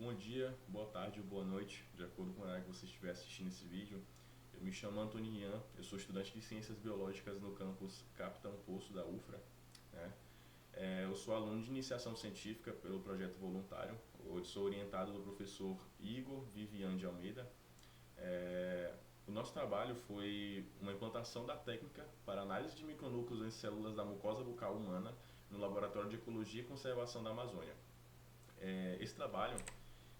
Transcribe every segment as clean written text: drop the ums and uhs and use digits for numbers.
Bom dia, boa tarde ou boa noite, de acordo com a hora que você estiver assistindo esse vídeo. Eu me chamo Antônio Rian, eu sou estudante de Ciências Biológicas no campus Capitão Poço da UFRA, né? Eu sou aluno de iniciação científica pelo projeto voluntário. Eu sou orientado do professor Igor Vivian de Almeida. O nosso trabalho foi uma implantação da técnica para análise de micronúcleos em células da mucosa bucal humana no Laboratório de Ecologia e Conservação da Amazônia. Esse trabalho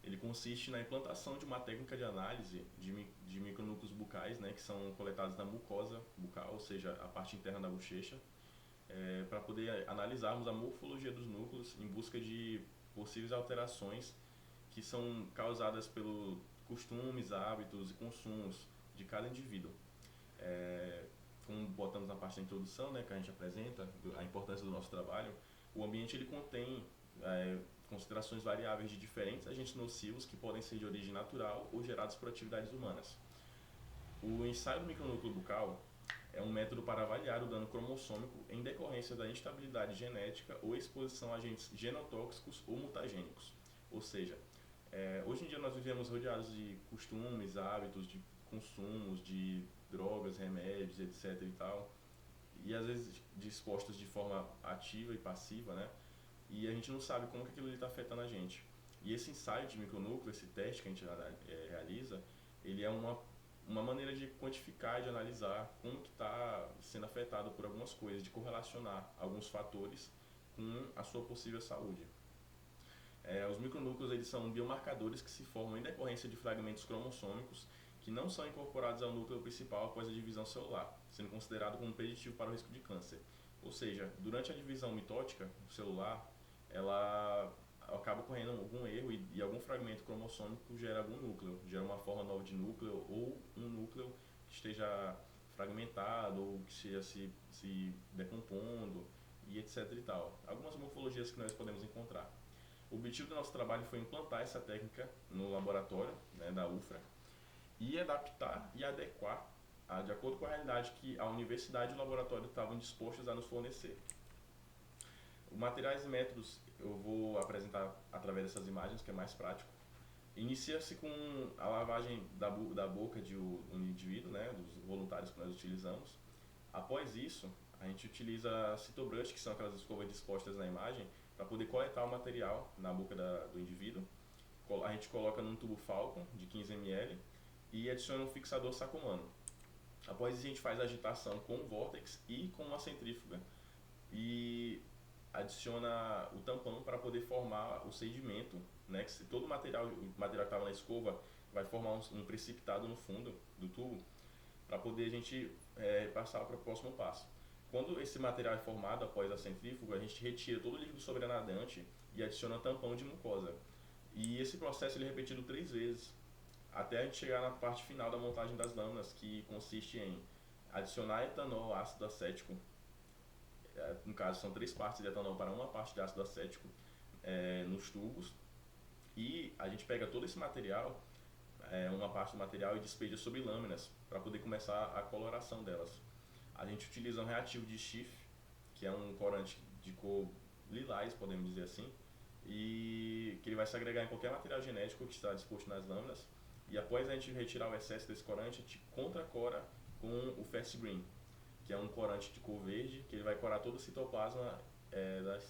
ele consiste na implantação de uma técnica de análise de micronúcleos bucais, né, que são coletados na mucosa bucal, ou seja, a parte interna da bochecha, para poder analisarmos a morfologia dos núcleos em busca de possíveis alterações que são causadas pelos costumes, hábitos e consumos de cada indivíduo. Como botamos na parte da introdução, né, que a gente apresenta a importância do nosso trabalho, o ambiente ele contém considerações variáveis de diferentes agentes nocivos que podem ser de origem natural ou gerados por atividades humanas. O ensaio do micronúcleo bucal é um método para avaliar o dano cromossômico em decorrência da instabilidade genética ou exposição a agentes genotóxicos ou mutagênicos. Ou seja, hoje em dia nós vivemos rodeados de costumes, hábitos, de consumos, de drogas, remédios, etc. e tal, e às vezes dispostos de forma ativa e passiva, né? E a gente não sabe como que aquilo está afetando a gente. E esse ensaio de micronúcleo, esse teste que a gente realiza, ele é uma maneira de quantificar, de analisar como que está sendo afetado por algumas coisas, de correlacionar alguns fatores com a sua possível saúde. Os micronúcleos eles são biomarcadores que se formam em decorrência de fragmentos cromossômicos que não são incorporados ao núcleo principal após a divisão celular, sendo considerado como preditivo para o risco de câncer. Ou seja, durante a divisão mitótica celular, ela acaba ocorrendo algum erro e algum fragmento cromossômico gera algum núcleo, gera uma forma nova de núcleo ou um núcleo que esteja fragmentado ou que esteja se decompondo e etc e tal. Algumas morfologias que nós podemos encontrar. O objetivo do nosso trabalho foi implantar essa técnica no laboratório, né, da UFRA e adaptar e adequar de acordo com a realidade que a universidade e o laboratório estavam dispostos a nos fornecer. Os materiais e métodos eu vou apresentar através dessas imagens, que é mais prático. Inicia-se com a lavagem da boca de um indivíduo, né, dos voluntários que nós utilizamos. Após isso, a gente utiliza citobrush, que são aquelas escovas dispostas na imagem, para poder coletar o material na boca do indivíduo. A gente coloca num tubo Falcon de 15 ml e adiciona um fixador Sacomano. Após isso, a gente faz a agitação com o vórtex e com uma centrífuga e adiciona o tampão para poder formar o sedimento, né, que todo o material que estava na escova vai formar um precipitado no fundo do tubo para poder a gente passar para o próximo passo. Quando esse material é formado após a centrífuga, a gente retira todo o líquido sobrenadante e adiciona tampão de mucosa. E esse processo ele é repetido 3 vezes, até a gente chegar na parte final da montagem das lâminas, que consiste em adicionar etanol ácido acético. No caso, são 3 partes de etanol para uma parte de ácido acético nos tubos. E a gente pega todo esse material, uma parte do material, e despeja sobre lâminas para poder começar a coloração delas. A gente utiliza um reativo de Schiff, que é um corante de cor lilás, podemos dizer assim, e que ele vai se agregar em qualquer material genético que está disposto nas lâminas. E após a gente retirar o excesso desse corante, a gente contracora com o Fast Green, que é um corante de cor verde, que ele vai corar todo o citoplasma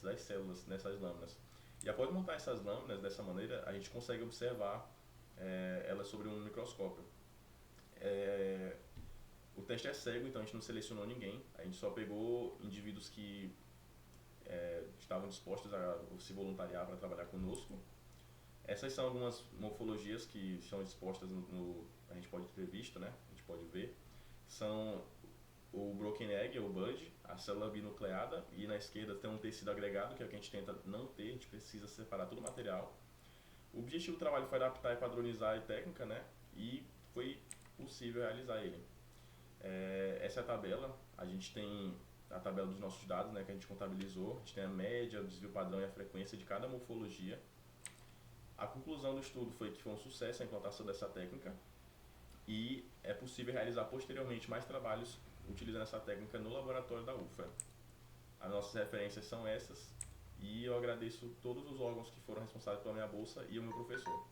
das células nessas lâminas. E após montar essas lâminas dessa maneira, a gente consegue observar elas sobre um microscópio. O teste é cego, então a gente não selecionou ninguém, a gente só pegou indivíduos que estavam dispostos a se voluntariar para trabalhar conosco. Essas são algumas morfologias que são dispostas a gente pode ter visto, né? A gente pode ver. São o broken egg, ou bud, a célula binucleada, e na esquerda tem um tecido agregado, que é o que a gente tenta não ter, a gente precisa separar todo o material. O objetivo do trabalho foi adaptar e padronizar a técnica, né? E foi possível realizar ele. Essa é a tabela, a gente tem a tabela dos nossos dados, né, que a gente contabilizou, a gente tem a média, o desvio padrão e a frequência de cada morfologia. A conclusão do estudo foi que foi um sucesso a implantação dessa técnica e é possível realizar posteriormente mais trabalhos utilizando essa técnica no laboratório da UFRA. As nossas referências são essas E eu agradeço todos os órgãos que foram responsáveis pela minha bolsa e o meu professor.